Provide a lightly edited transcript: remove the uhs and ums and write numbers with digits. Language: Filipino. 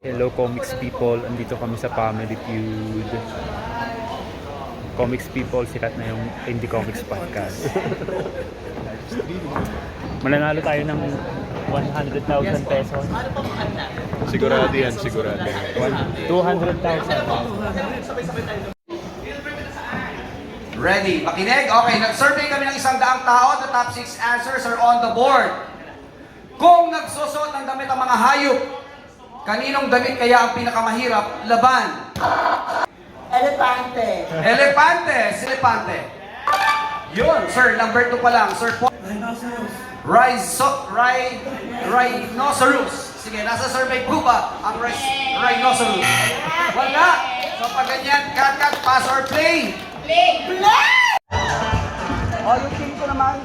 Hello comics people, andito kami sa Family Feud. Comics people, sikat na yung Indie Comics Podcast. Mananalo tayo ng 100,000 pesos. Sigurado yan, sigurado. 200,000. Ready? Makinig? Okay, nag-survey kami ng 100 tao. The top 6 answers are on the board. Kung nagsusot ng damit ang mga hayop, kaninong damit kaya ang pinakamahirap laban? Elepante. Elepante. Elepante. Yun, sir. Number 2 pa lang. Sir Paul. Rhinoceros. Sige, nasa survey po ba ang rhinoceros? Wala. So pag ganyan, cut, pass or play? Play! O, yung team ko naman,